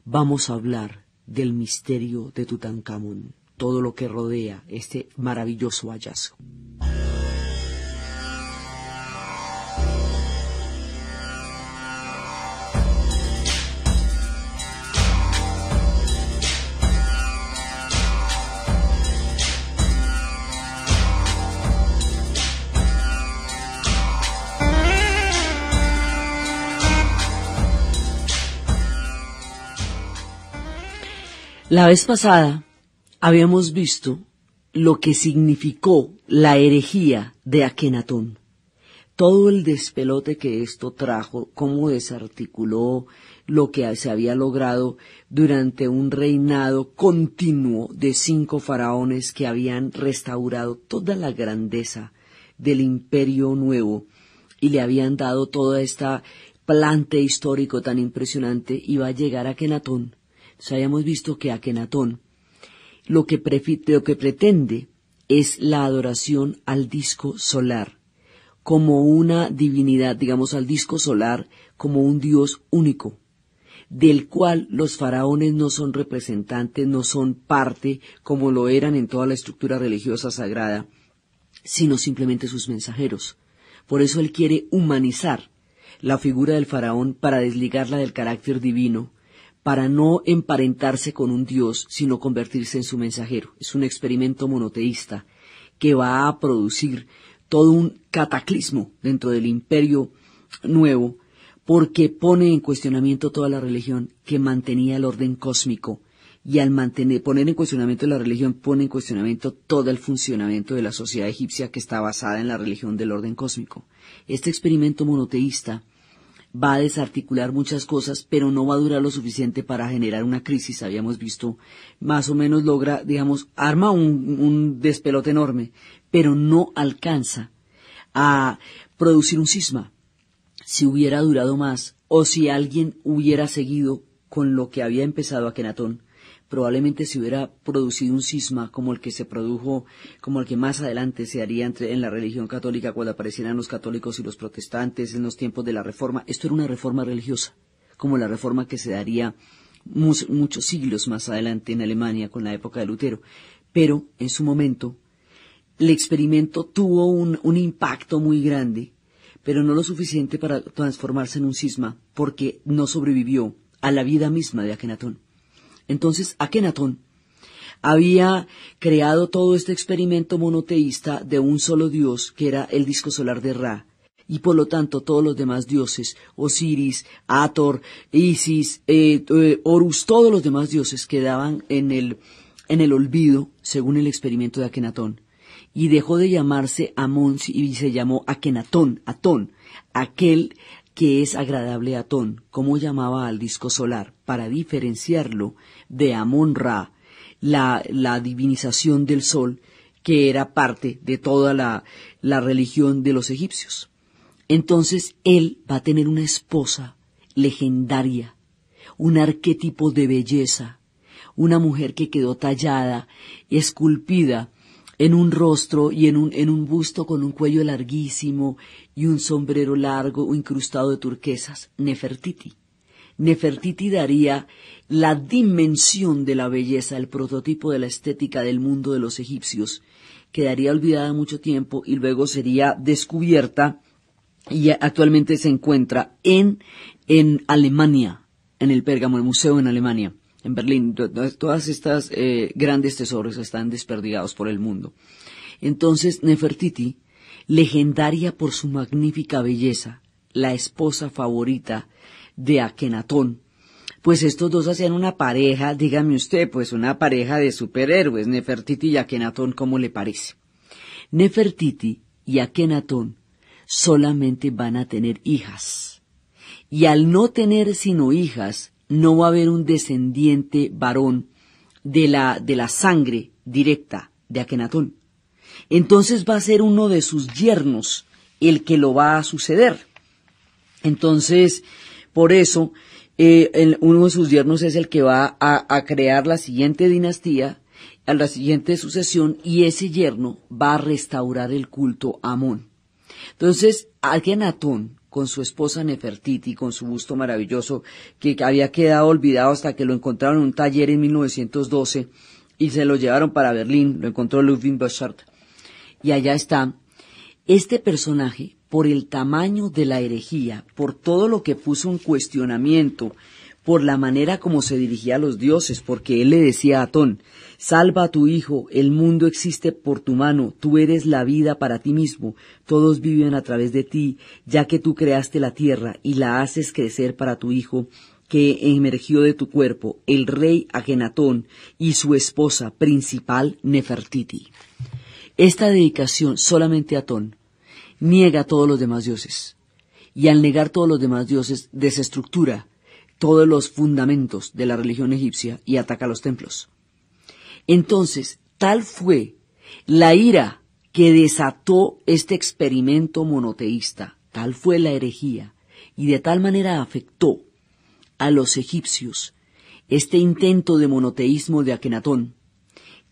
vamos a hablar del misterio de Tutankamón, todo lo que rodea este maravilloso hallazgo. La vez pasada habíamos visto lo que significó la herejía de Akenatón, todo el despelote que esto trajo, cómo desarticuló lo que se había logrado durante un reinado continuo de 5 faraones que habían restaurado toda la grandeza del imperio nuevo y le habían dado toda esta plante histórico tan impresionante. Iba a llegar a Akenatón. Habíamos visto que Akenatón lo que pretende es la adoración al disco solar, como una divinidad, digamos al disco solar, como un dios único, del cual los faraones no son representantes, no son parte, como lo eran en toda la estructura religiosa sagrada, sino simplemente sus mensajeros. Por eso él quiere humanizar la figura del faraón para desligarla del carácter divino, para no emparentarse con un dios, sino convertirse en su mensajero. Es un experimento monoteísta que va a producir todo un cataclismo dentro del imperio nuevo, porque pone en cuestionamiento toda la religión que mantenía el orden cósmico, y al poner en cuestionamiento la religión, pone en cuestionamiento todo el funcionamiento de la sociedad egipcia que está basada en la religión del orden cósmico. Este experimento monoteísta va a desarticular muchas cosas, pero no va a durar lo suficiente para generar una crisis. Habíamos visto, más o menos logra, digamos, arma un despelote enorme, pero no alcanza a producir un cisma. Si hubiera durado más, o si alguien hubiera seguido con lo que había empezado Akenatón, probablemente se hubiera producido un cisma como el que se produjo, como el que más adelante se haría en la religión católica cuando aparecieran los católicos y los protestantes en los tiempos de la Reforma. Esto era una reforma religiosa, como la reforma que se daría muchos siglos más adelante en Alemania con la época de Lutero. Pero en su momento el experimento tuvo un impacto muy grande, pero no lo suficiente para transformarse en un cisma, porque no sobrevivió a la vida misma de Akenatón. Entonces, Akenatón había creado todo este experimento monoteísta de un solo dios, que era el disco solar de Ra, y por lo tanto todos los demás dioses, Osiris, Hathor, Isis, Horus, todos los demás dioses quedaban en el olvido, según el experimento de Akenatón, y dejó de llamarse Amón y se llamó Akenatón, Atón, aquel que es agradable a Atón, como llamaba al disco solar, para diferenciarlo de Amón-Ra, la divinización del sol, que era parte de toda la religión de los egipcios. Entonces él va a tener una esposa legendaria, un arquetipo de belleza, una mujer que quedó tallada, esculpida en un rostro y en un busto con un cuello larguísimo y un sombrero largo incrustado de turquesas, Nefertiti. Nefertiti daría la dimensión de la belleza, el prototipo de la estética del mundo de los egipcios, quedaría olvidada mucho tiempo y luego sería descubierta y actualmente se encuentra en Alemania, en el Pérgamo, el museo en Alemania. En Berlín, todas estas grandes tesoros están desperdigados por el mundo. Entonces, Nefertiti, legendaria por su magnífica belleza, la esposa favorita de Akenatón, pues estos dos hacían una pareja, dígame usted, pues una pareja de superhéroes, Nefertiti y Akenatón, ¿cómo le parece? Nefertiti y Akenatón solamente van a tener hijas, y al no tener sino hijas, no va a haber un descendiente varón de la sangre directa de Akenatón. Entonces va a ser uno de sus yernos el que lo va a suceder. Entonces, por eso, uno de sus yernos es el que va a crear la siguiente dinastía, a la siguiente sucesión, y ese yerno va a restaurar el culto a Amón. Entonces, Akenatón, con su esposa Nefertiti, con su busto maravilloso, que había quedado olvidado hasta que lo encontraron en un taller en 1912 y se lo llevaron para Berlín, lo encontró Ludwig Borchardt. Y allá está este personaje, por el tamaño de la herejía, por todo lo que puso en cuestionamiento, por la manera como se dirigía a los dioses, porque él le decía a Atón: salva a tu hijo, el mundo existe por tu mano, tú eres la vida para ti mismo, todos viven a través de ti, ya que tú creaste la tierra y la haces crecer para tu hijo, que emergió de tu cuerpo, el rey Akenatón y su esposa principal Nefertiti. Esta dedicación solamente a Atón niega a todos los demás dioses, y al negar todos los demás dioses desestructura todos los fundamentos de la religión egipcia y ataca los templos. Entonces, tal fue la ira que desató este experimento monoteísta, tal fue la herejía, y de tal manera afectó a los egipcios este intento de monoteísmo de Akenatón,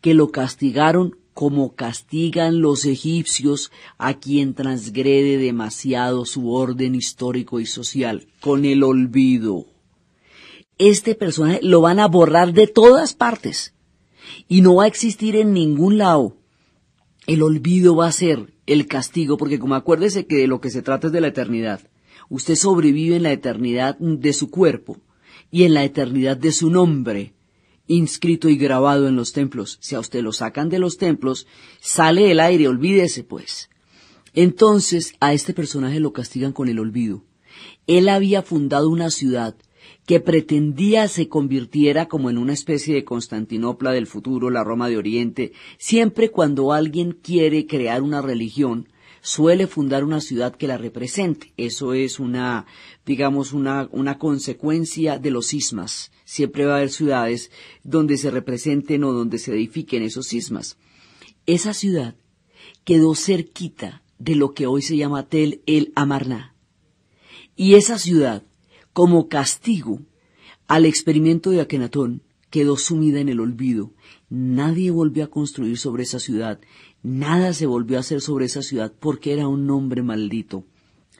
que lo castigaron como castigan los egipcios a quien transgrede demasiado su orden histórico y social, con el olvido. Este personaje lo van a borrar de todas partes y no va a existir en ningún lado. El olvido va a ser el castigo, porque como acuérdese que de lo que se trata es de la eternidad. Usted sobrevive en la eternidad de su cuerpo y en la eternidad de su nombre, inscrito y grabado en los templos. Si a usted lo sacan de los templos, sale el aire, olvídese pues. Entonces a este personaje lo castigan con el olvido. Él había fundado una ciudad que pretendía se convirtiera como en una especie de Constantinopla del futuro, la Roma de Oriente. Siempre cuando alguien quiere crear una religión, suele fundar una ciudad que la represente. Eso es una consecuencia de los cismas. Siempre va a haber ciudades donde se representen o donde se edifiquen esos cismas. Esa ciudad quedó cerquita de lo que hoy se llama Tel el Amarna. Y esa ciudad, como castigo al experimento de Akenatón, quedó sumida en el olvido. Nadie volvió a construir sobre esa ciudad, nada se volvió a hacer sobre esa ciudad, porque era un nombre maldito,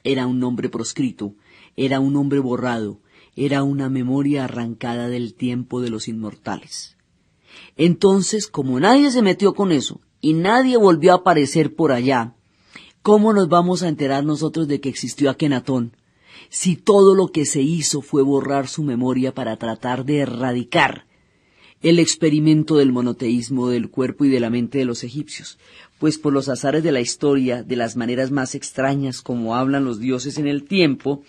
era un nombre proscrito, era un nombre borrado, era una memoria arrancada del tiempo de los inmortales. Entonces, como nadie se metió con eso, y nadie volvió a aparecer por allá, ¿cómo nos vamos a enterar nosotros de que existió Akenatón? Si todo lo que se hizo fue borrar su memoria para tratar de erradicar el experimento del monoteísmo del cuerpo y de la mente de los egipcios, pues por los azares de la historia, de las maneras más extrañas como hablan los dioses en el tiempo,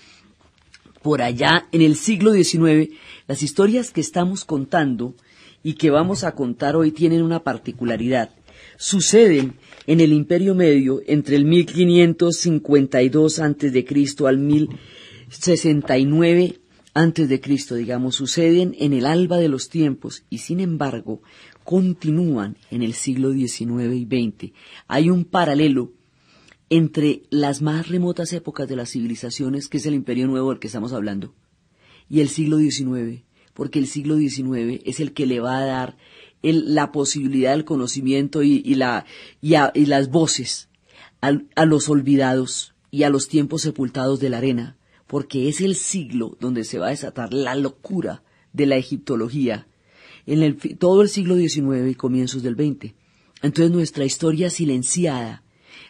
por allá en el siglo XIX, las historias que estamos contando y que vamos a contar hoy tienen una particularidad. Suceden en el Imperio Medio entre el 1552 a.C. al 1069 a.C., digamos, suceden en el alba de los tiempos y sin embargo continúan en el siglo XIX y XX. Hay un paralelo entre las más remotas épocas de las civilizaciones, que es el Imperio Nuevo del que estamos hablando, y el siglo XIX, porque el siglo XIX es el que le va a dar la posibilidad del conocimiento y las voces a los olvidados y a los tiempos sepultados de la arena, porque es el siglo donde se va a desatar la locura de la egiptología, en todo el siglo XIX y comienzos del XX. Entonces nuestra historia silenciada,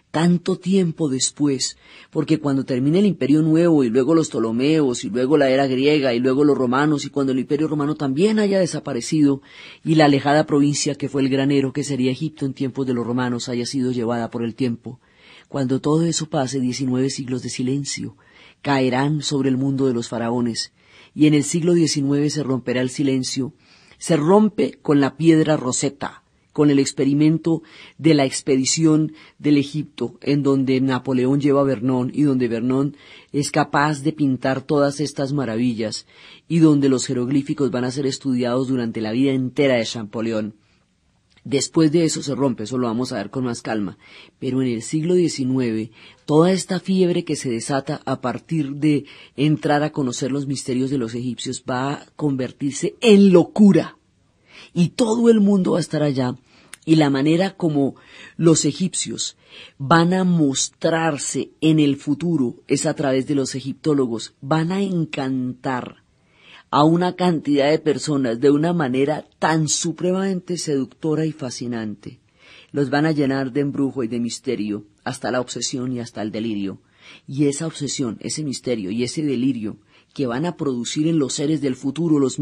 tanto tiempo después, porque cuando termina el Imperio Nuevo y luego los Ptolomeos y luego la era griega y luego los romanos y cuando el Imperio Romano también haya desaparecido y la alejada provincia que fue el granero que sería Egipto en tiempos de los romanos haya sido llevada por el tiempo, cuando todo eso pase, 19 siglos de silencio caerán sobre el mundo de los faraones y en el siglo XIX se romperá el silencio, se rompe con la piedra Rosetta, con el experimento de la expedición del Egipto, en donde Napoleón lleva a Vernon y donde Vernon es capaz de pintar todas estas maravillas y donde los jeroglíficos van a ser estudiados durante la vida entera de Champollion. Después de eso se rompe, eso lo vamos a ver con más calma, pero en el siglo XIX, toda esta fiebre que se desata a partir de entrar a conocer los misterios de los egipcios va a convertirse en locura. Y todo el mundo va a estar allá Y la manera como los egipcios van a mostrarse en el futuro es a través de los egiptólogos. Van a encantar a una cantidad de personas de una manera tan supremamente seductora y fascinante. Los van a llenar de embrujo y de misterio, hasta la obsesión y hasta el delirio. Y esa obsesión, ese misterio y ese delirio que van a producir en los seres del futuro, los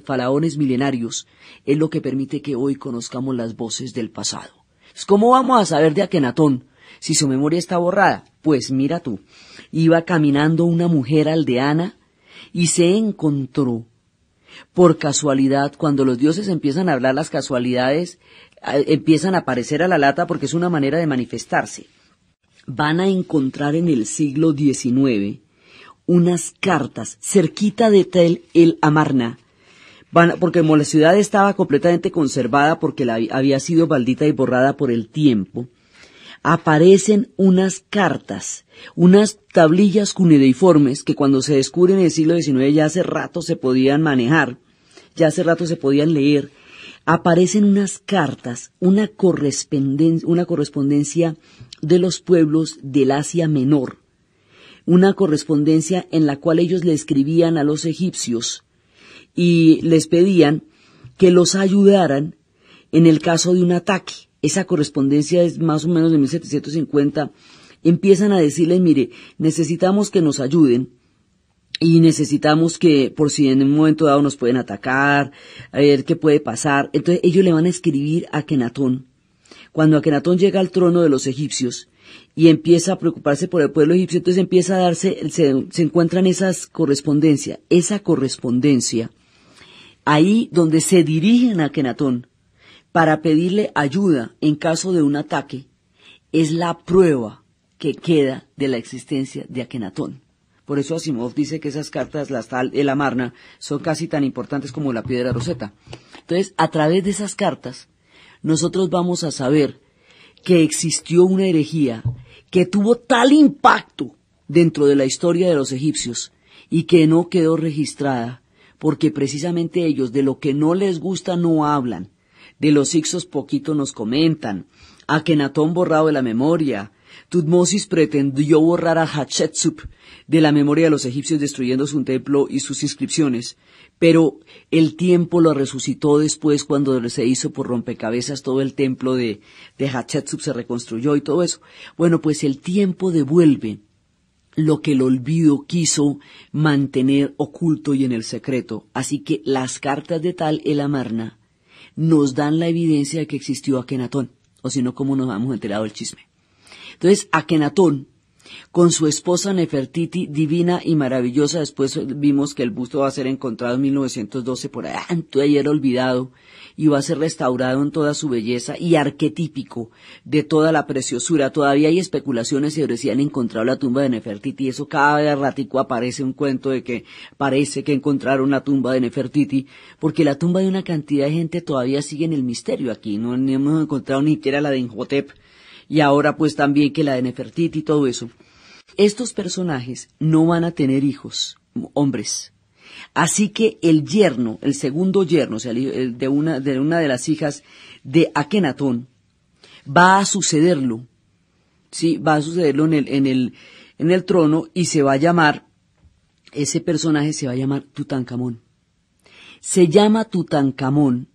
faraones milenarios, es lo que permite que hoy conozcamos las voces del pasado. ¿Cómo vamos a saber de Akenatón si su memoria está borrada? Pues mira tú, iba caminando una mujer aldeana y se encontró, por casualidad, cuando los dioses empiezan a hablar, las casualidades empiezan a aparecer a la lata porque es una manera de manifestarse. Van a encontrar en el siglo XIX unas cartas cerquita de Tel el Amarna, porque como la ciudad estaba completamente conservada porque había sido maldita y borrada por el tiempo, aparecen unas cartas, unas tablillas cuneiformes que cuando se descubren en el siglo XIX ya hace rato se podían manejar, ya hace rato se podían leer. Aparecen unas cartas, una correspondencia de los pueblos del Asia Menor, una correspondencia en la cual ellos le escribían a los egipcios y les pedían que los ayudaran en el caso de un ataque. Esa correspondencia es más o menos de 1750. Empiezan a decirles, mire, necesitamos que nos ayuden y necesitamos que, por si en un momento dado nos pueden atacar, a ver qué puede pasar. Entonces ellos le van a escribir a Akenatón. Cuando Akenatón llega al trono de los egipcios y empieza a preocuparse por el pueblo egipcio, entonces empieza a darse, se encuentran esa correspondencia, ahí donde se dirigen a Akenatón para pedirle ayuda en caso de un ataque, es la prueba que queda de la existencia de Akenatón. Por eso Asimov dice que esas cartas, las tal el Amarna, son casi tan importantes como la piedra Rosetta. Entonces, a través de esas cartas, nosotros vamos a saber que existió una herejía que tuvo tal impacto dentro de la historia de los egipcios y que no quedó registrada, porque precisamente ellos de lo que no les gusta no hablan, de los Hyksos poquito nos comentan, Akenatón borrado de la memoria, Tutmosis pretendió borrar a Hatshepsut de la memoria de los egipcios destruyendo su templo y sus inscripciones, pero el tiempo lo resucitó después cuando se hizo por rompecabezas todo el templo de Hatshepsut, se reconstruyó y todo eso. Bueno, pues el tiempo devuelve lo que el olvido quiso mantener oculto y en el secreto. Así que las cartas de Tal el Amarna nos dan la evidencia de que existió Akenatón, o si no, ¿cómo nos hemos enterado del chisme? Entonces, Akenatón, con su esposa Nefertiti, divina y maravillosa, después vimos que el busto va a ser encontrado en 1912 por allá, ayer olvidado, y va a ser restaurado en toda su belleza y arquetípico de toda la preciosura. Todavía hay especulaciones sobre si han encontrado la tumba de Nefertiti, eso cada ratico aparece un cuento de que parece que encontraron la tumba de Nefertiti, porque la tumba de una cantidad de gente todavía sigue en el misterio aquí, no hemos encontrado ni siquiera la de Imhotep, y ahora pues también que la de Nefertiti y todo eso. Estos personajes no van a tener hijos, hombres. Así que el yerno, el segundo yerno, o sea, el de una de las hijas de Akenatón, va a sucederlo, sí, va a sucederlo en el trono y se va a llamar, ese personaje se va a llamar Tutankamón. Se llama Tutankamón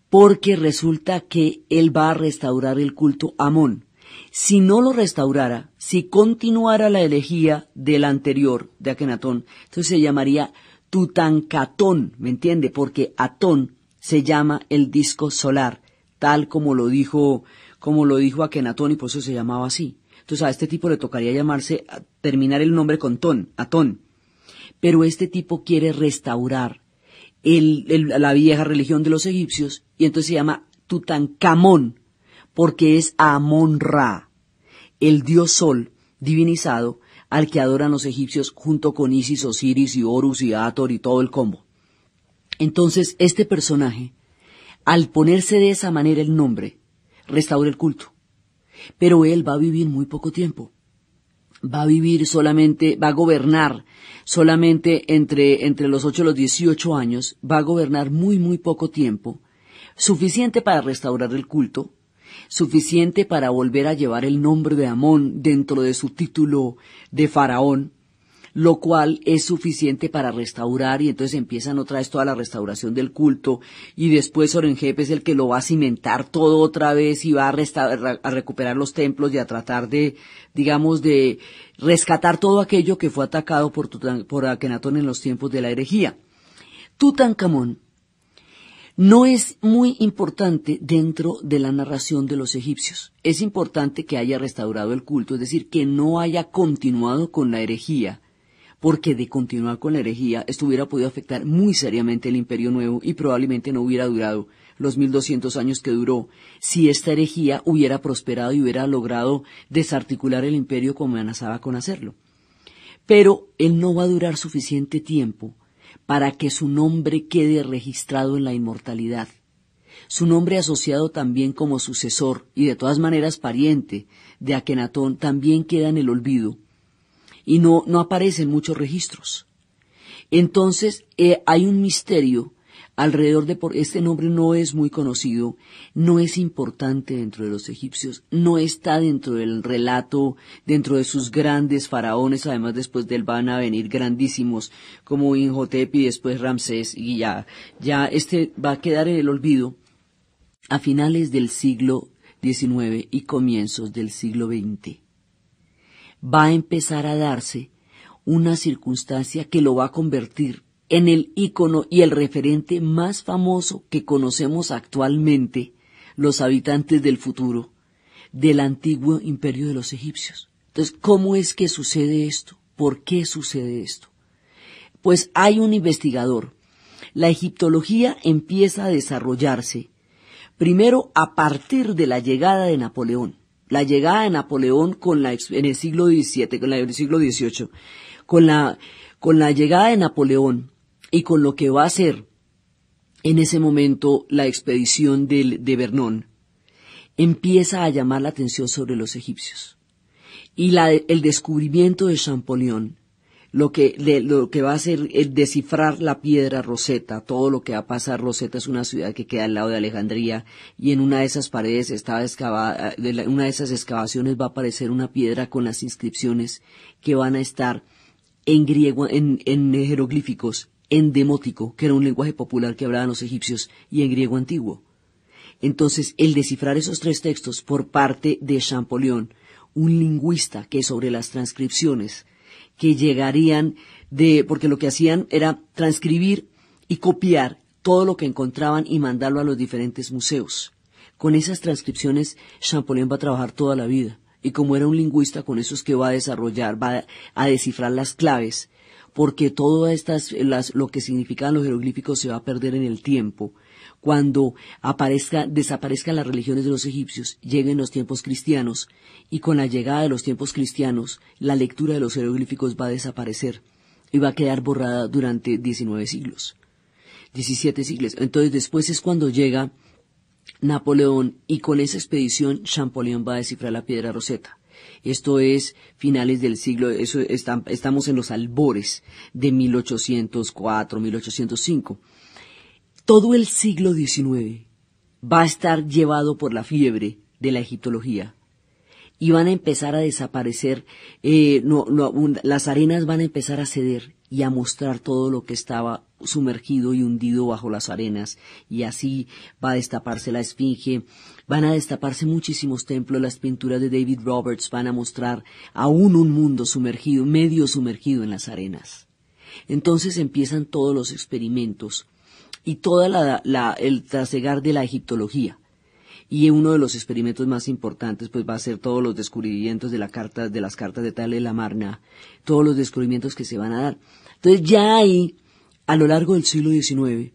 porque resulta que él va a restaurar el culto a Amón. Si no lo restaurara, si continuara la herejía del anterior, de Akenatón, entonces se llamaría Tutankatón, ¿me entiende? Porque Atón se llama el disco solar, tal como lo dijo Akenatón y por eso se llamaba así. Entonces a este tipo le tocaría terminar el nombre con Tón, Atón. Pero este tipo quiere restaurar la vieja religión de los egipcios y entonces se llama Tutankamón, porque es Amón-Ra, el dios sol divinizado al que adoran los egipcios junto con Isis, Osiris y Horus y Hathor y todo el combo. Entonces este personaje, al ponerse de esa manera el nombre, restaura el culto, pero él va a vivir muy poco tiempo. Va a gobernar solamente entre los 8 y los 18 años, va a gobernar muy poco tiempo, suficiente para restaurar el culto, suficiente para volver a llevar el nombre de Amón dentro de su título de faraón, lo cual es suficiente para restaurar, y entonces empiezan otra vez toda la restauración del culto, y después Orenheb es el que lo va a cimentar todo otra vez y va a recuperar los templos y a tratar de, digamos, de rescatar todo aquello que fue atacado por Akenatón en los tiempos de la herejía. Tutankamón no es muy importante dentro de la narración de los egipcios. Es importante que haya restaurado el culto, es decir, que no haya continuado con la herejía, porque de continuar con la herejía esto hubiera podido afectar muy seriamente el Imperio Nuevo y probablemente no hubiera durado los 1200 años que duró si esta herejía hubiera prosperado y hubiera logrado desarticular el imperio como amenazaba con hacerlo. Pero él no va a durar suficiente tiempo para que su nombre quede registrado en la inmortalidad. Su nombre asociado también como sucesor y de todas maneras pariente de Akenatón también queda en el olvido y no aparece en muchos registros. Entonces hay un misterio alrededor de este nombre no es muy conocido, no es importante dentro de los egipcios, no está dentro del relato, dentro de sus grandes faraones, además después de él van a venir grandísimos como Imhotep y después Ramsés, y ya este va a quedar en el olvido a finales del siglo XIX y comienzos del siglo XX. Va a empezar a darse una circunstancia que lo va a convertir en el ícono y el referente más famoso que conocemos actualmente los habitantes del futuro del antiguo imperio de los egipcios. Entonces, ¿cómo es que sucede esto? ¿Por qué sucede esto? Pues hay un investigador. La egiptología empieza a desarrollarse primero a partir de la llegada de Napoleón. La llegada de Napoleón en el siglo XVII, con el siglo XVIII, con la llegada de Napoleón y con lo que va a ser en ese momento la expedición de Vernon, empieza a llamar la atención sobre los egipcios. Y el descubrimiento de Champollion, lo que va a hacer es descifrar la piedra Rosetta, todo lo que va a pasar. Rosetta es una ciudad que queda al lado de Alejandría, y en una de esas paredes estaba excavada, una de esas excavaciones va a aparecer una piedra con las inscripciones que van a estar en griego, en jeroglíficos, en demótico, que era un lenguaje popular que hablaban los egipcios, y en griego antiguo. Entonces, el descifrar esos tres textos por parte de Champollion, un lingüista que sobre las transcripciones que llegarían porque lo que hacían era transcribir y copiar todo lo que encontraban y mandarlo a los diferentes museos. Con esas transcripciones Champollion va a trabajar toda la vida, y como era un lingüista, con eso es que va a desarrollar, va a descifrar las claves, porque todo lo que significaban los jeroglíficos se va a perder en el tiempo. Cuando desaparezcan las religiones de los egipcios, lleguen los tiempos cristianos, y con la llegada de los tiempos cristianos, la lectura de los jeroglíficos va a desaparecer y va a quedar borrada durante 17 siglos. Entonces después es cuando llega Napoleón, y con esa expedición Champollion va a descifrar la piedra Rosetta. Esto es finales del siglo, estamos en los albores de 1804, 1805. Todo el siglo XIX va a estar llevado por la fiebre de la egiptología, y van a empezar a desaparecer, las arenas van a empezar a ceder y a mostrar todo lo que estaba sumergido y hundido bajo las arenas, y así va a destaparse la Esfinge, van a destaparse muchísimos templos, las pinturas de David Roberts van a mostrar aún un mundo sumergido, medio sumergido en las arenas. Entonces empiezan todos los experimentos y toda el trasegar de la egiptología. Y uno de los experimentos más importantes pues va a ser todos los descubrimientos de las cartas de Talleyrand la Marna, todos los descubrimientos que se van a dar. Entonces ya hay, a lo largo del siglo XIX,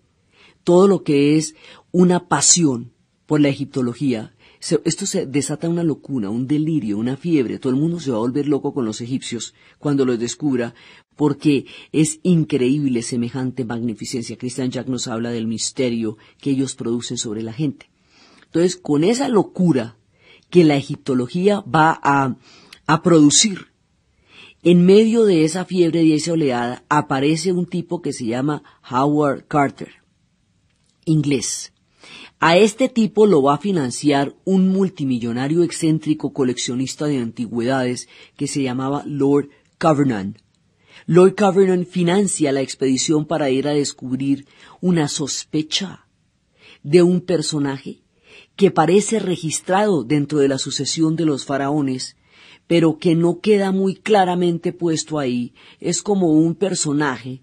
todo lo que es una pasión por la egiptología. Esto se desata una locura, un delirio, una fiebre. Todo el mundo se va a volver loco con los egipcios cuando los descubra, porque es increíble semejante magnificencia. Christian Jack nos habla del misterio que ellos producen sobre la gente. Entonces, con esa locura que la egiptología va a producir, en medio de esa fiebre y esa oleada, aparece un tipo que se llama Howard Carter, inglés. A este tipo lo va a financiar un multimillonario excéntrico coleccionista de antigüedades que se llamaba Lord Cavernan. Lord Cavernan financia la expedición para ir a descubrir una sospecha de un personaje que parece registrado dentro de la sucesión de los faraones, pero que no queda muy claramente puesto ahí. Es como un personaje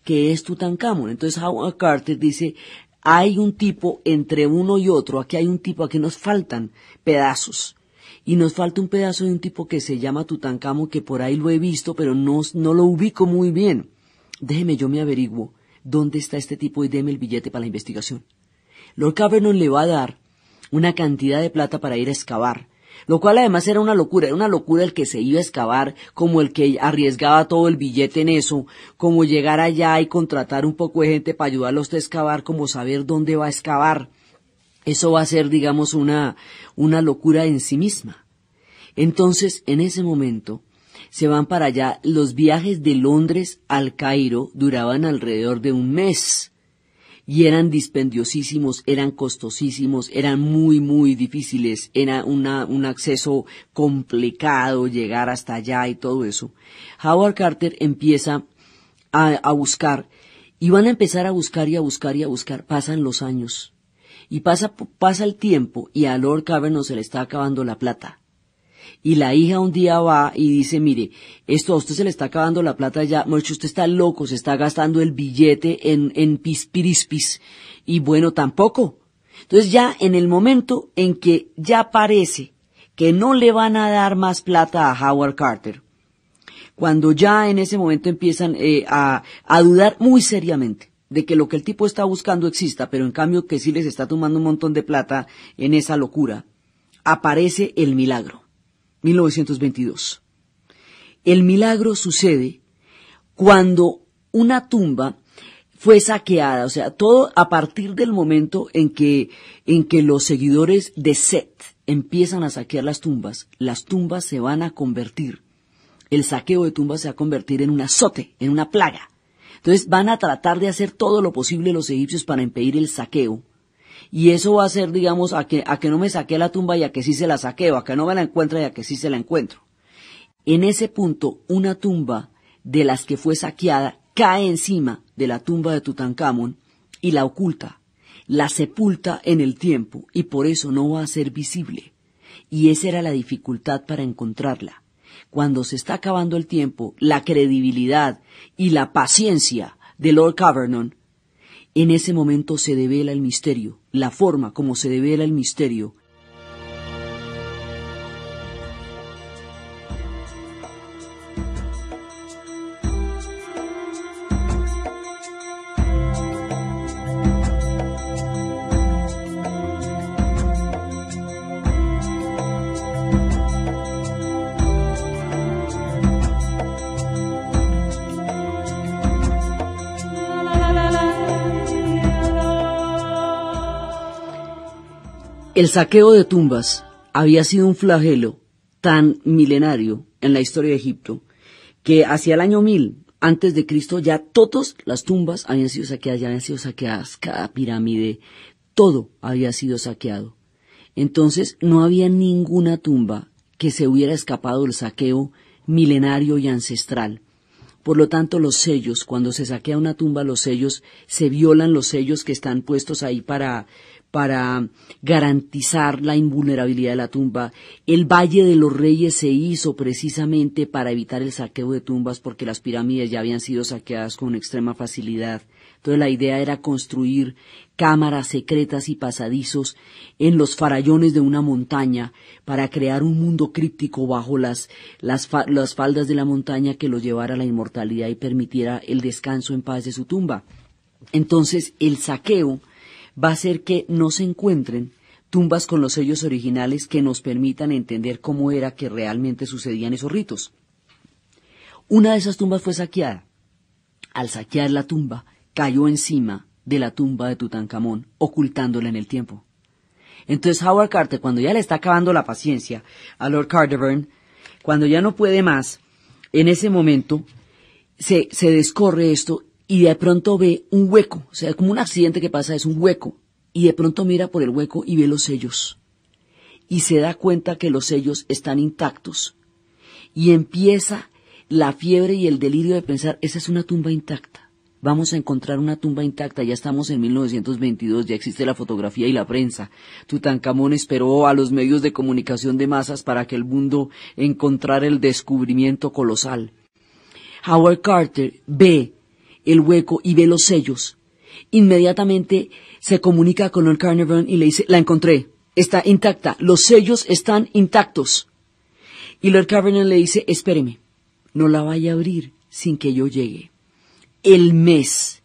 que es Tutankamón. Entonces Howard Carter dice, hay un tipo entre uno y otro, aquí hay un tipo, aquí nos faltan pedazos. Y nos falta un pedazo de un tipo que se llama Tutankamón, que por ahí lo he visto, pero no lo ubico muy bien. Déjeme, yo me averiguo dónde está este tipo y deme el billete para la investigación. Lord Cavernan le va a dar una cantidad de plata para ir a excavar, lo cual además era una locura el que se iba a excavar, como el que arriesgaba todo el billete en eso, como llegar allá y contratar un poco de gente para ayudarlo a usted a excavar, como saber dónde va a excavar. Eso va a ser, digamos, una locura en sí misma. Entonces, en ese momento, se van para allá. Los viajes de Londres al Cairo duraban alrededor de un mes. Y eran dispendiosísimos, eran costosísimos, eran muy, muy difíciles. Era un acceso complicado llegar hasta allá y todo eso. Howard Carter empieza a buscar. Y van a empezar a buscar y a buscar y a buscar. Pasan los años. Y pasa el tiempo y a Lord Cavernan se le está acabando la plata. Y la hija un día va y dice, mire, a usted se le está acabando la plata ya, mucho, usted está loco, se está gastando el billete en pispirispis. Y bueno, tampoco. Entonces ya en el momento en que ya parece que no le van a dar más plata a Howard Carter, cuando ya en ese momento empiezan a dudar muy seriamente de que lo que el tipo está buscando exista, pero en cambio que sí les está tomando un montón de plata en esa locura, aparece el milagro. 1922. El milagro sucede cuando una tumba fue saqueada, o sea, todo a partir del momento en que los seguidores de Set empiezan a saquear las tumbas se van a convertir, el saqueo de tumbas se va a convertir en un azote, en una plaga. Entonces van a tratar de hacer todo lo posible los egipcios para impedir el saqueo. Y eso va a ser, digamos, a que no me saquee la tumba y a que sí se la saqueo, a que no me la encuentre y a que sí se la encuentro. En ese punto, una tumba de las que fue saqueada cae encima de la tumba de Tutankamón y la oculta, la sepulta en el tiempo y por eso no va a ser visible. Y esa era la dificultad para encontrarla. Cuando se está acabando el tiempo, la credibilidad y la paciencia de Lord Cavernan, en ese momento se devela el misterio, la forma como se devela el misterio. El saqueo de tumbas había sido un flagelo tan milenario en la historia de Egipto que hacia el año 1000 antes de Cristo ya todas las tumbas habían sido saqueadas, cada pirámide, todo había sido saqueado. Entonces no había ninguna tumba que se hubiera escapado del saqueo milenario y ancestral. Por lo tanto, los sellos, cuando se saquea una tumba, los sellos, se violan los sellos que están puestos ahí para garantizar la invulnerabilidad de la tumba. El Valle de los Reyes se hizo precisamente para evitar el saqueo de tumbas porque las pirámides ya habían sido saqueadas con extrema facilidad. Entonces la idea era construir cámaras secretas y pasadizos en los farallones de una montaña para crear un mundo críptico bajo las faldas de la montaña que los llevara a la inmortalidad y permitiera el descanso en paz de su tumba. Entonces el saqueo va a hacer que no se encuentren tumbas con los sellos originales que nos permitan entender cómo era que realmente sucedían esos ritos. Una de esas tumbas fue saqueada. Al saquear la tumba, cayó encima de la tumba de Tutankamón, ocultándola en el tiempo. Entonces Howard Carter, cuando ya le está acabando la paciencia a Lord Cavernan, cuando ya no puede más, en ese momento se descorre esto y de pronto ve un hueco, o sea, como un accidente que pasa, es un hueco y de pronto mira por el hueco y ve los sellos. Y se da cuenta que los sellos están intactos. Y empieza la fiebre y el delirio de pensar, esa es una tumba intacta. Vamos a encontrar una tumba intacta, ya estamos en 1922, ya existe la fotografía y la prensa. Tutankamón esperó a los medios de comunicación de masas para que el mundo encontrara el descubrimiento colosal. Howard Carter ve el hueco y ve los sellos. Inmediatamente se comunica con Lord Carnarvon y le dice, la encontré, está intacta, los sellos están intactos. Y Lord Carnarvon le dice, espéreme, no la vaya a abrir sin que yo llegue. El mes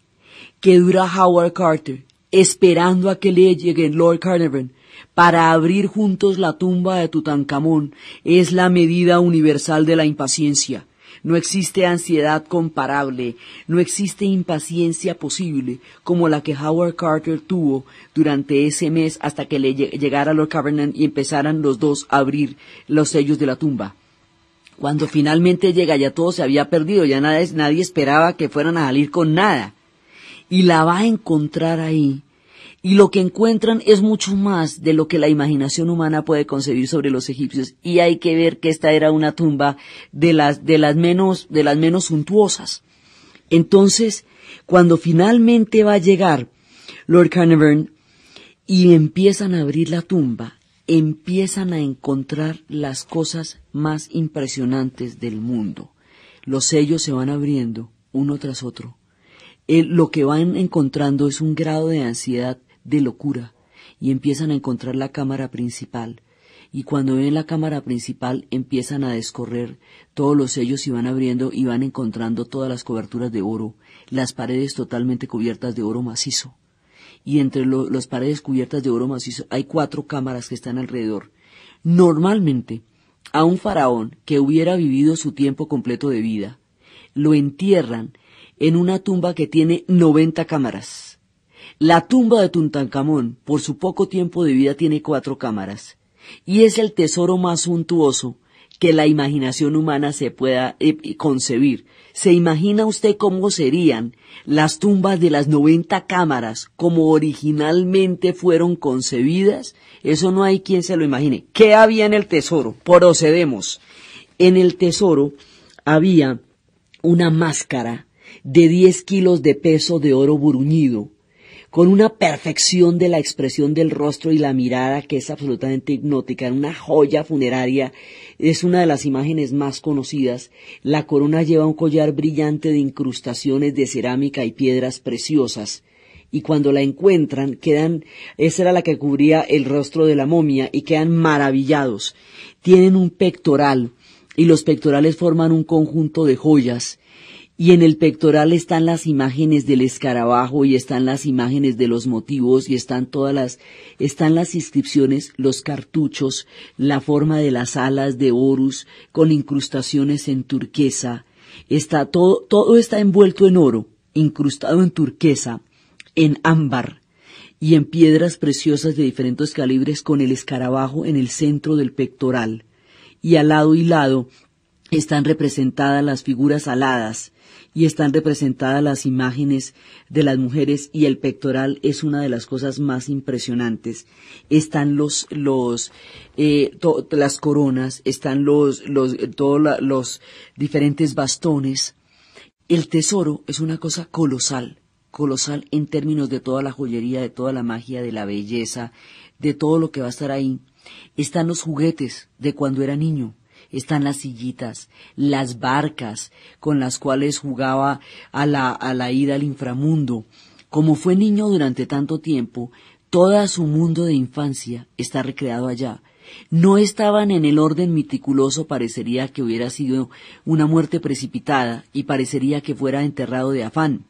que dura Howard Carter esperando a que le llegue Lord Carnarvon para abrir juntos la tumba de Tutankamón es la medida universal de la impaciencia. No existe ansiedad comparable, no existe impaciencia posible como la que Howard Carter tuvo durante ese mes hasta que le llegara Lord Carnarvon y empezaran los dos a abrir los sellos de la tumba. Cuando finalmente llega ya todo se había perdido, ya nadie esperaba que fueran a salir con nada. Y la va a encontrar ahí. Y lo que encuentran es mucho más de lo que la imaginación humana puede concebir sobre los egipcios. Y hay que ver que esta era una tumba de las menos suntuosas. Entonces, cuando finalmente va a llegar Lord Carnarvon y empiezan a abrir la tumba, empiezan a encontrar las cosas más impresionantes del mundo. Los sellos se van abriendo uno tras otro. Lo que van encontrando es un grado de ansiedad, de locura, y empiezan a encontrar la cámara principal. Y cuando ven la cámara principal empiezan a descorrer todos los sellos y van abriendo y van encontrando todas las coberturas de oro, las paredes totalmente cubiertas de oro macizo. Y entre las paredes cubiertas de oro macizo hay 4 cámaras que están alrededor. Normalmente, a un faraón que hubiera vivido su tiempo completo de vida, lo entierran en una tumba que tiene 90 cámaras. La tumba de Tutankamón, por su poco tiempo de vida, tiene 4 cámaras. Y es el tesoro más suntuoso que la imaginación humana se pueda concebir. ¿Se imagina usted cómo serían las tumbas de las 90 cámaras como originalmente fueron concebidas? Eso no hay quien se lo imagine. ¿Qué había en el tesoro? Procedemos. En el tesoro había una máscara de 10 kilos de peso de oro bruñido, con una perfección de la expresión del rostro y la mirada que es absolutamente hipnótica, una joya funeraria, es una de las imágenes más conocidas. La corona lleva un collar brillante de incrustaciones de cerámica y piedras preciosas, y cuando la encuentran esa era la que cubría el rostro de la momia, y quedan maravillados. Tienen un pectoral, y los pectorales forman un conjunto de joyas, y en el pectoral están las imágenes del escarabajo y están las imágenes de los motivos y están las inscripciones, los cartuchos, la forma de las alas de Horus con incrustaciones en turquesa. Todo está envuelto en oro, incrustado en turquesa, en ámbar y en piedras preciosas de diferentes calibres con el escarabajo en el centro del pectoral. Y al lado y lado están representadas las figuras aladas y están representadas las imágenes de las mujeres, y el pectoral es una de las cosas más impresionantes. Están las coronas, están los diferentes bastones. El tesoro es una cosa colosal en términos de toda la joyería, de toda la magia, de la belleza, de todo lo que va a estar ahí. Están los juguetes de cuando era niño. Están las sillitas, las barcas con las cuales jugaba a la ida al inframundo. Como fue niño durante tanto tiempo, todo su mundo de infancia está recreado allá. No estaban en el orden meticuloso, parecería que hubiera sido una muerte precipitada y parecería que fuera enterrado de afán.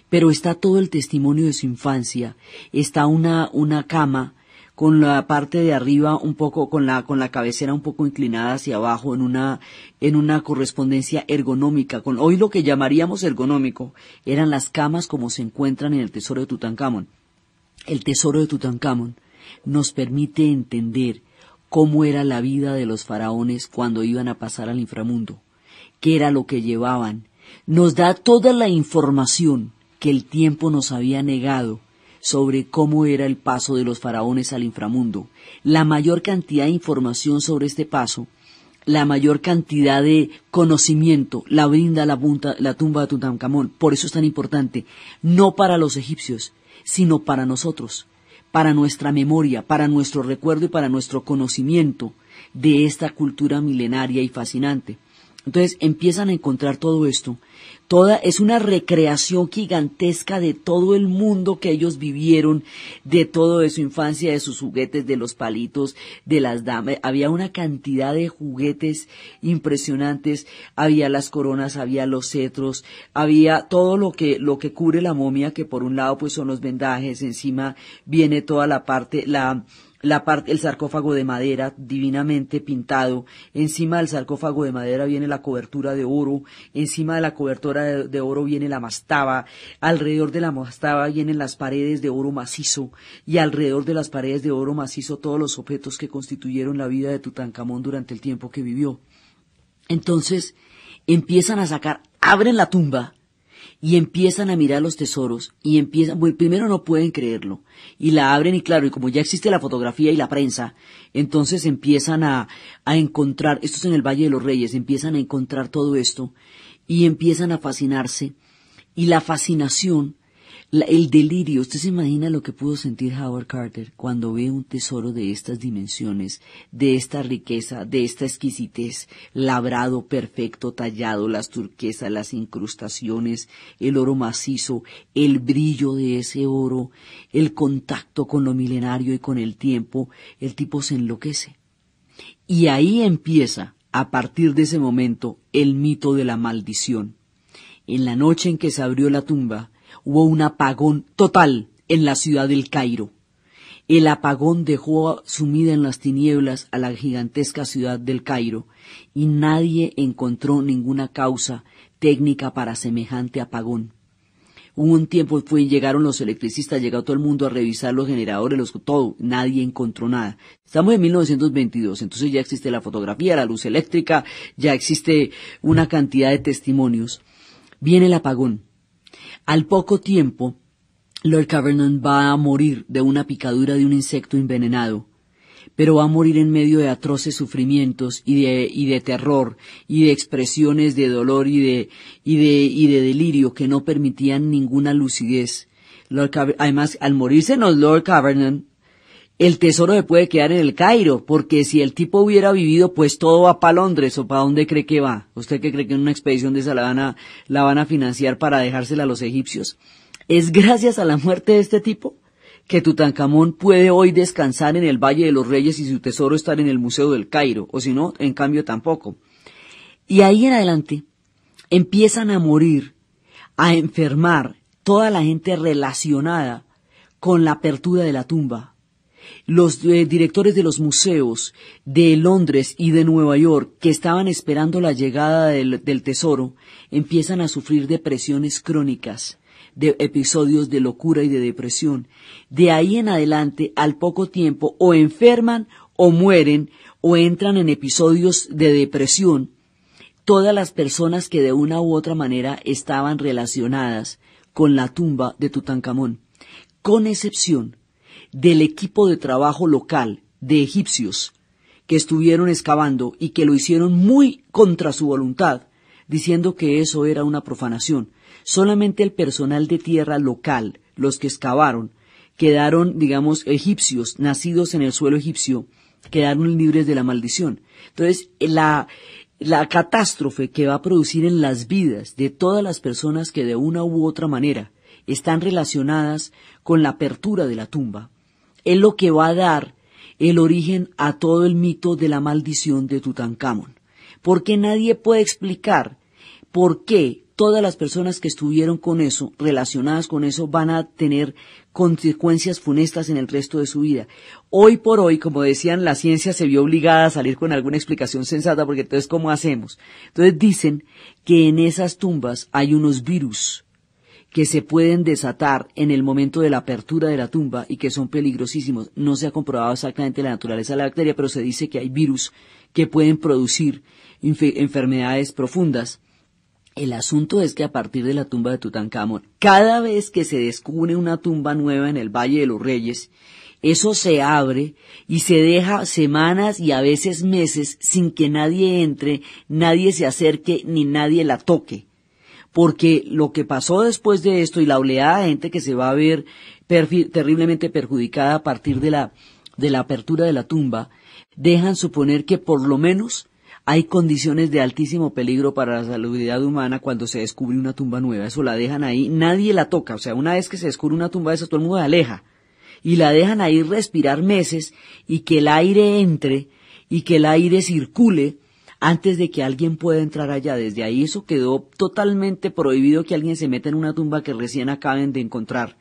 Pero está todo el testimonio de su infancia, está una cama con la parte de arriba un poco, con la cabecera un poco inclinada hacia abajo en una correspondencia ergonómica, con hoy lo que llamaríamos ergonómico, eran las camas como se encuentran en el tesoro de Tutankamón. El tesoro de Tutankamón nos permite entender cómo era la vida de los faraones cuando iban a pasar al inframundo, qué era lo que llevaban. Nos da toda la información que el tiempo nos había negado sobre cómo era el paso de los faraones al inframundo, la mayor cantidad de información sobre este paso, la mayor cantidad de conocimiento la brinda la tumba de Tutankamón. Por eso es tan importante, no para los egipcios, sino para nosotros, para nuestra memoria, para nuestro recuerdo y para nuestro conocimiento de esta cultura milenaria y fascinante. Entonces empiezan a encontrar todo esto. Es una recreación gigantesca de todo el mundo que ellos vivieron, de todo, de su infancia, de sus juguetes, de los palitos, de las damas. Había una cantidad de juguetes impresionantes, había las coronas, había los cetros, había todo lo que cubre la momia, que por un lado pues son los vendajes, encima viene toda la parte, el sarcófago de madera divinamente pintado, encima del sarcófago de madera viene la cobertura de oro, encima de la cobertura de oro viene la mastaba, alrededor de la mastaba vienen las paredes de oro macizo, y alrededor de las paredes de oro macizo todos los objetos que constituyeron la vida de Tutankamón durante el tiempo que vivió. Entonces empiezan a abren la tumba, y empiezan a mirar los tesoros, y primero no pueden creerlo, y la abren, y claro, y como ya existe la fotografía y la prensa, entonces empiezan a encontrar, esto es en el Valle de los Reyes, empiezan a encontrar todo esto, y empiezan a fascinarse, y la fascinación, el delirio, usted se imagina lo que pudo sentir Howard Carter cuando ve un tesoro de estas dimensiones, de esta riqueza, de esta exquisitez, labrado, perfecto, tallado, las turquesas, las incrustaciones, el oro macizo, el brillo de ese oro, el contacto con lo milenario y con el tiempo. El tipo se enloquece. Y ahí empieza, a partir de ese momento, el mito de la maldición. En la noche en que se abrió la tumba, hubo un apagón total en la ciudad del Cairo. El apagón dejó sumida en las tinieblas a la gigantesca ciudad del Cairo, y nadie encontró ninguna causa técnica para semejante apagón. Hubo un tiempo, llegaron los electricistas, llegó todo el mundo a revisar los generadores, todo, nadie encontró nada. Estamos en 1922, entonces ya existe la fotografía, la luz eléctrica, ya existe una cantidad de testimonios. Viene el apagón. Al poco tiempo, Lord Cavernon va a morir de una picadura de un insecto envenenado, pero va a morir en medio de atroces sufrimientos y de terror y de expresiones de dolor y de delirio que no permitían ninguna lucidez. Además, al morirse Lord Cavernon, el tesoro se puede quedar en el Cairo, porque si el tipo hubiera vivido, pues todo va para Londres, o para dónde cree que va. ¿Usted qué cree que en una expedición de esa la van a financiar para dejársela a los egipcios? Es gracias a la muerte de este tipo que Tutankamón puede hoy descansar en el Valle de los Reyes y su tesoro estar en el Museo del Cairo, o si no, en cambio tampoco. Y ahí en adelante empiezan a morir, a enfermar toda la gente relacionada con la apertura de la tumba. Los directores de los museos de Londres y de Nueva York, que estaban esperando la llegada del tesoro, empiezan a sufrir depresiones crónicas, de episodios de locura y de depresión. De ahí en adelante, al poco tiempo, o enferman o mueren o entran en episodios de depresión todas las personas que de una u otra manera estaban relacionadas con la tumba de Tutankamón, con excepción del equipo de trabajo local de egipcios que estuvieron excavando y que lo hicieron muy contra su voluntad, diciendo que eso era una profanación. Solamente el personal de tierra local, los que excavaron, quedaron, digamos, egipcios, nacidos en el suelo egipcio, quedaron libres de la maldición. Entonces, la catástrofe que va a producir en las vidas de todas las personas que de una u otra manera están relacionadas con la apertura de la tumba, es lo que va a dar el origen a todo el mito de la maldición de Tutankamón. Porque nadie puede explicar por qué todas las personas que estuvieron con eso, relacionadas con eso, van a tener consecuencias funestas en el resto de su vida. Hoy por hoy, como decían, la ciencia se vio obligada a salir con alguna explicación sensata, porque entonces, ¿cómo hacemos? Entonces dicen que en esas tumbas hay unos virus que se pueden desatar en el momento de la apertura de la tumba y que son peligrosísimos. No se ha comprobado exactamente la naturaleza de la bacteria, pero se dice que hay virus que pueden producir enfermedades profundas. El asunto es que a partir de la tumba de Tutankamón, cada vez que se descubre una tumba nueva en el Valle de los Reyes, eso se abre y se deja semanas y a veces meses sin que nadie entre, nadie se acerque ni nadie la toque. Porque lo que pasó después de esto y la oleada de gente que se va a ver terriblemente perjudicada a partir de la apertura de la tumba, dejan suponer que por lo menos hay condiciones de altísimo peligro para la salubridad humana cuando se descubre una tumba nueva. Eso la dejan ahí, nadie la toca. O sea, una vez que se descubre una tumba de esas, todo el mundo se aleja. Y la dejan ahí respirar meses y que el aire entre y que el aire circule antes de que alguien pueda entrar allá. Desde ahí eso quedó totalmente prohibido que alguien se meta en una tumba que recién acaben de encontrar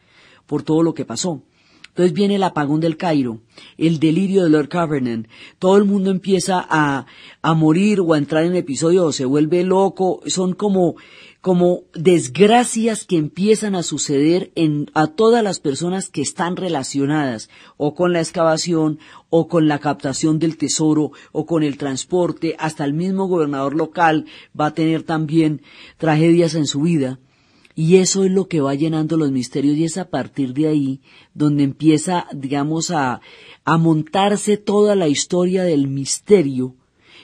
por todo lo que pasó. Entonces viene el apagón del Cairo, el delirio de Lord Cavernan, todo el mundo empieza a morir o a entrar en episodios o se vuelve loco, son como desgracias que empiezan a suceder a todas las personas que están relacionadas o con la excavación o con la captación del tesoro o con el transporte, hasta el mismo gobernador local va a tener también tragedias en su vida. Y eso es lo que va llenando los misterios y es a partir de ahí donde empieza, digamos, a montarse toda la historia del misterio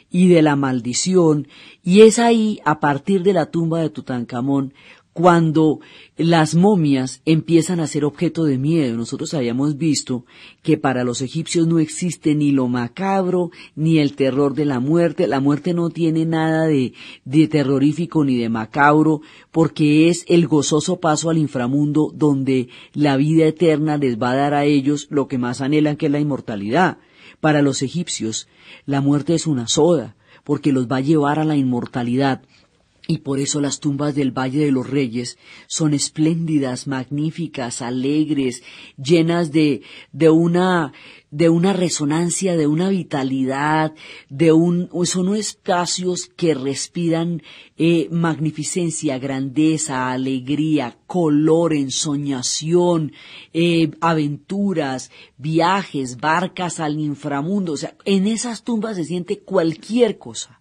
y de la maldición. Y es ahí, a partir de la tumba de Tutankamón, cuando las momias empiezan a ser objeto de miedo. Nosotros habíamos visto que para los egipcios no existe ni lo macabro ni el terror de la muerte. La muerte no tiene nada de terrorífico ni de macabro, porque es el gozoso paso al inframundo donde la vida eterna les va a dar a ellos lo que más anhelan, que es la inmortalidad. Para los egipcios, la muerte es una soda, porque los va a llevar a la inmortalidad. Y por eso las tumbas del Valle de los Reyes son espléndidas, magníficas, alegres, llenas de una resonancia, de una vitalidad, son espacios que respiran magnificencia, grandeza, alegría, color, ensoñación, aventuras, viajes, barcas al inframundo. O sea, en esas tumbas se siente cualquier cosa.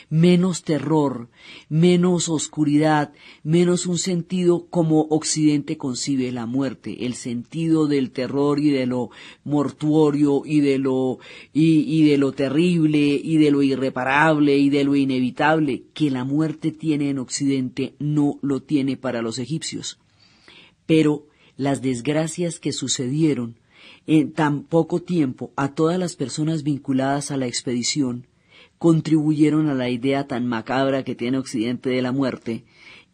Menos terror, menos oscuridad, menos un sentido como Occidente concibe la muerte, el sentido del terror y de lo mortuorio y de lo terrible y de lo irreparable y de lo inevitable que la muerte tiene en Occidente, no lo tiene para los egipcios. Pero las desgracias que sucedieron en tan poco tiempo a todas las personas vinculadas a la expedición contribuyeron a la idea tan macabra que tiene Occidente de la muerte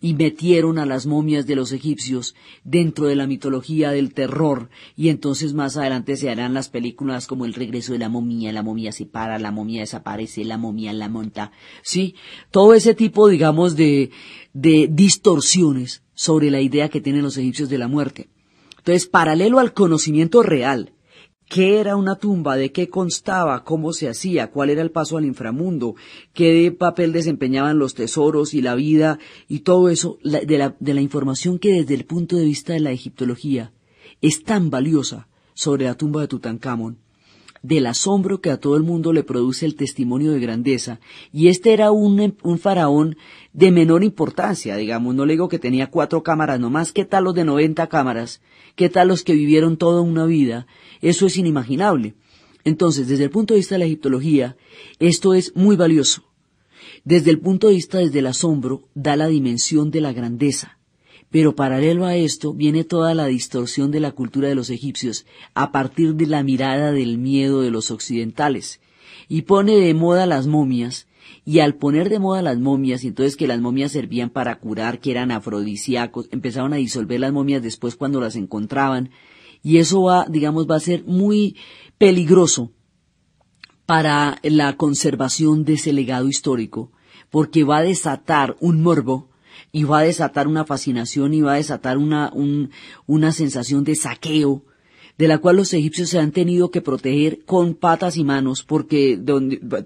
y metieron a las momias de los egipcios dentro de la mitología del terror, y entonces más adelante se harán las películas como El regreso de la momia se para, la momia desaparece, la momia la monta, sí, todo ese tipo, digamos, de distorsiones sobre la idea que tienen los egipcios de la muerte. Entonces, paralelo al conocimiento real, ¿qué era una tumba? ¿De qué constaba? ¿Cómo se hacía? ¿Cuál era el paso al inframundo? ¿Qué papel desempeñaban los tesoros y la vida? Y todo eso, de la información que desde el punto de vista de la egiptología es tan valiosa sobre la tumba de Tutankamón, del asombro que a todo el mundo le produce el testimonio de grandeza. Y este era un faraón de menor importancia, digamos, no le digo que tenía 4 cámaras nomás, ¿qué tal los de 90 cámaras? ¿Qué tal los que vivieron toda una vida? Eso es inimaginable. Entonces, desde el punto de vista de la egiptología, esto es muy valioso. Desde el punto de vista desde el asombro, da la dimensión de la grandeza. Pero paralelo a esto viene toda la distorsión de la cultura de los egipcios a partir de la mirada del miedo de los occidentales. Y pone de moda las momias, y al poner de moda las momias, y entonces que las momias servían para curar, que eran afrodisíacos, empezaron a disolver las momias después cuando las encontraban, y eso va a ser muy peligroso para la conservación de ese legado histórico, porque va a desatar un morbo, y va a desatar una fascinación y va a desatar una sensación de saqueo, de la cual los egipcios se han tenido que proteger con patas y manos, porque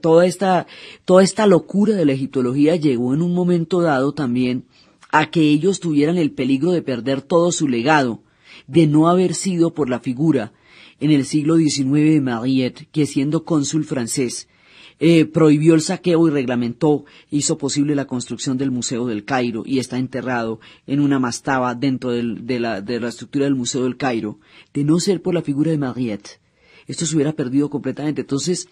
toda esta locura de la egiptología llegó en un momento dado también a que ellos tuvieran el peligro de perder todo su legado, de no haber sido por la figura en el siglo XIX de Mariette, que siendo cónsul francés, prohibió el saqueo y reglamentó, hizo posible la construcción del Museo del Cairo y está enterrado en una mastaba dentro de la estructura del Museo del Cairo. De no ser por la figura de Mariette, esto se hubiera perdido completamente. Entonces,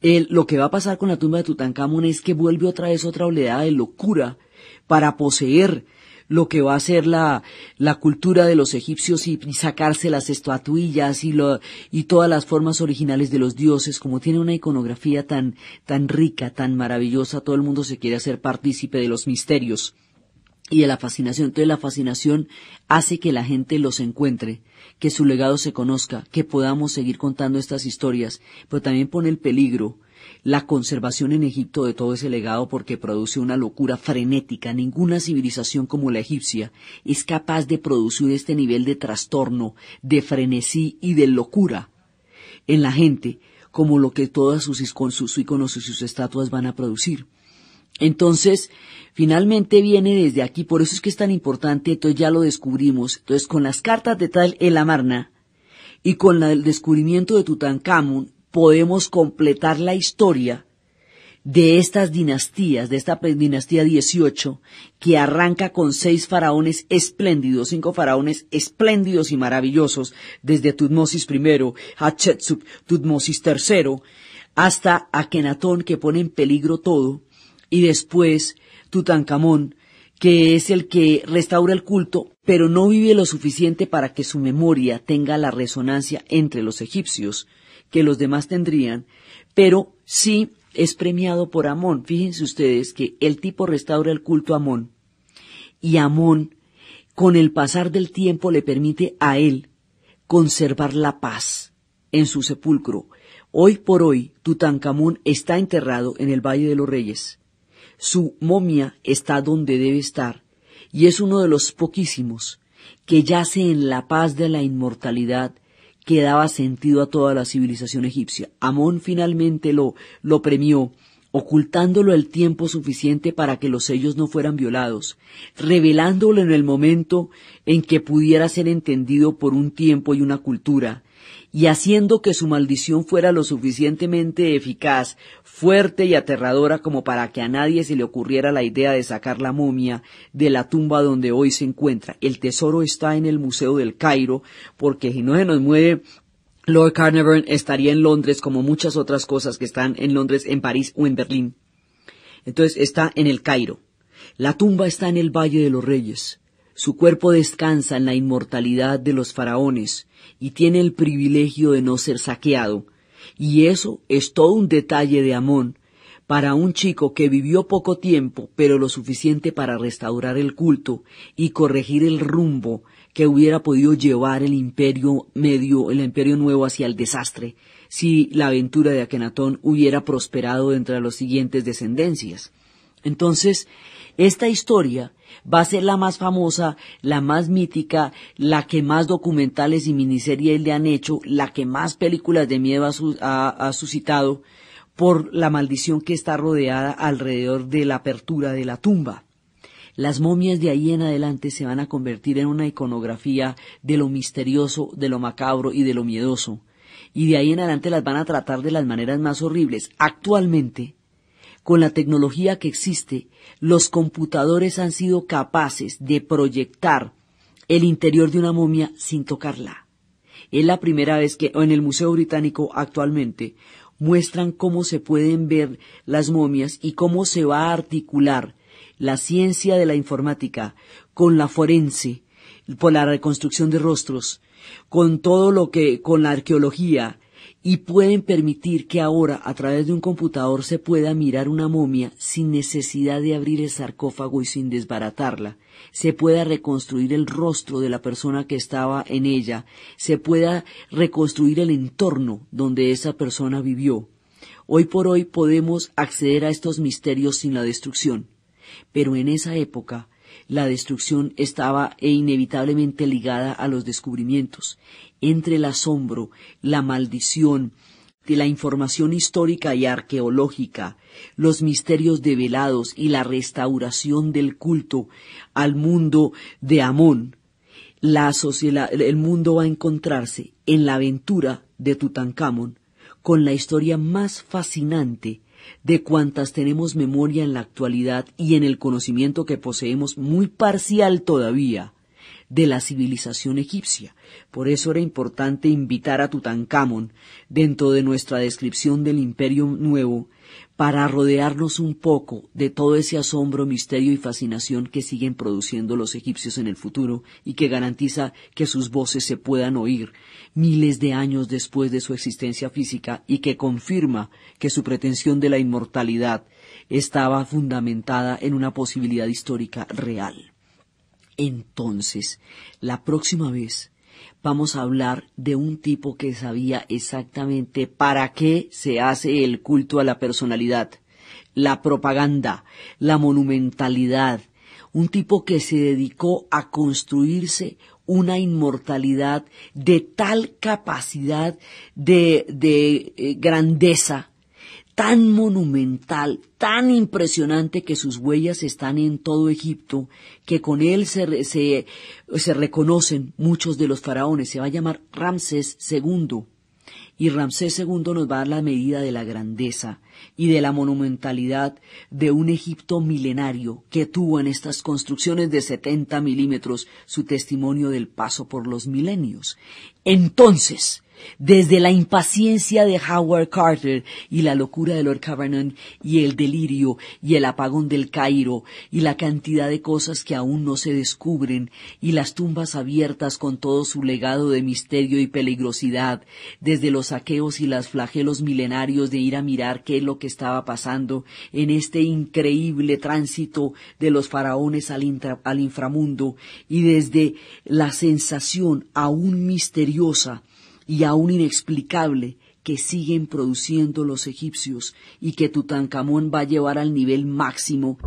lo que va a pasar con la tumba de Tutankamón es que vuelve otra vez otra oleada de locura para poseer lo que va a ser la cultura de los egipcios y sacarse las estatuillas y todas las formas originales de los dioses. Como tiene una iconografía tan rica, tan maravillosa, todo el mundo se quiere hacer partícipe de los misterios y de la fascinación. Entonces la fascinación hace que la gente los encuentre, que su legado se conozca, que podamos seguir contando estas historias, pero también pone el peligro la conservación en Egipto de todo ese legado, porque produce una locura frenética. Ninguna civilización como la egipcia es capaz de producir este nivel de trastorno, de frenesí y de locura en la gente, como lo que todas sus iconos y sus estatuas van a producir. Entonces, finalmente viene desde aquí, por eso es que es tan importante, entonces ya lo descubrimos. Entonces, con las cartas de Tal el Amarna y con el descubrimiento de Tutankamón, podemos completar la historia de estas dinastías, de esta dinastía 18, que arranca con 6 faraones espléndidos, 5 faraones espléndidos y maravillosos, desde Tutmosis I, Hatshepsut, Tutmosis III, hasta Akenatón, que pone en peligro todo, y después Tutankamón, que es el que restaura el culto, pero no vive lo suficiente para que su memoria tenga la resonancia entre los egipcios que los demás tendrían, pero sí es premiado por Amón. Fíjense ustedes que el tipo restaura el culto a Amón, y Amón, con el pasar del tiempo, le permite a él conservar la paz en su sepulcro. Hoy por hoy, Tutankamón está enterrado en el Valle de los Reyes. Su momia está donde debe estar, y es uno de los poquísimos que yace en la paz de la inmortalidad que daba sentido a toda la civilización egipcia. Amón finalmente lo premió, ocultándolo el tiempo suficiente para que los sellos no fueran violados, revelándolo en el momento en que pudiera ser entendido por un tiempo y una cultura, y haciendo que su maldición fuera lo suficientemente eficaz, fuerte y aterradora como para que a nadie se le ocurriera la idea de sacar la momia de la tumba donde hoy se encuentra. El tesoro está en el Museo del Cairo, porque si no se nos muere, Lord Carnarvon estaría en Londres, como muchas otras cosas que están en Londres, en París o en Berlín. Entonces está en el Cairo. La tumba está en el Valle de los Reyes. Su cuerpo descansa en la inmortalidad de los faraones y tiene el privilegio de no ser saqueado. Y eso es todo un detalle de Amón para un chico que vivió poco tiempo, pero lo suficiente para restaurar el culto y corregir el rumbo que hubiera podido llevar el imperio nuevo hacia el desastre, si la aventura de Akenatón hubiera prosperado entre las siguientes descendencias. Entonces, esta historia va a ser la más famosa, la más mítica, la que más documentales y miniseries le han hecho, la que más películas de miedo ha suscitado, por la maldición que está rodeada alrededor de la apertura de la tumba. Las momias de ahí en adelante se van a convertir en una iconografía de lo misterioso, de lo macabro y de lo miedoso, y de ahí en adelante las van a tratar de las maneras más horribles. Actualmente, con la tecnología que existe, los computadores han sido capaces de proyectar el interior de una momia sin tocarla. Es la primera vez que en el Museo Británico actualmente muestran cómo se pueden ver las momias y cómo se va a articular la ciencia de la informática con la forense, por la reconstrucción de rostros, con la arqueología, y pueden permitir que ahora, a través de un computador, se pueda mirar una momia sin necesidad de abrir el sarcófago y sin desbaratarla. Se pueda reconstruir el rostro de la persona que estaba en ella, se pueda reconstruir el entorno donde esa persona vivió. Hoy por hoy podemos acceder a estos misterios sin la destrucción, pero en esa época la destrucción estaba inevitablemente ligada a los descubrimientos. Entre el asombro, la maldición, de la información histórica y arqueológica, los misterios develados y la restauración del culto al mundo de Amón, el mundo va a encontrarse en la aventura de Tutankamón con la historia más fascinante de cuantas tenemos memoria en la actualidad y en el conocimiento que poseemos muy parcial todavía de la civilización egipcia. Por eso era importante invitar a Tutankamón dentro de nuestra descripción del Imperio Nuevo para rodearnos un poco de todo ese asombro, misterio y fascinación que siguen produciendo los egipcios en el futuro y que garantiza que sus voces se puedan oír miles de años después de su existencia física y que confirma que su pretensión de la inmortalidad estaba fundamentada en una posibilidad histórica real. Entonces, la próxima vez vamos a hablar de un tipo que sabía exactamente para qué se hace el culto a la personalidad, la propaganda, la monumentalidad, un tipo que se dedicó a construirse una inmortalidad de tal capacidad de grandeza, tan monumental, tan impresionante que sus huellas están en todo Egipto, que con él se reconocen muchos de los faraones. Se va a llamar Ramsés II. Y Ramsés II nos va a dar la medida de la grandeza y de la monumentalidad de un Egipto milenario que tuvo en estas construcciones de 70 milímetros su testimonio del paso por los milenios. Entonces, desde la impaciencia de Howard Carter y la locura de Lord Cameron y el delirio y el apagón del Cairo y la cantidad de cosas que aún no se descubren y las tumbas abiertas con todo su legado de misterio y peligrosidad, desde los saqueos y los flagelos milenarios de ir a mirar qué es lo que estaba pasando en este increíble tránsito de los faraones al inframundo, y desde la sensación aún misteriosa y aún inexplicable que siguen produciendo los egipcios y que Tutankamón va a llevar al nivel máximo.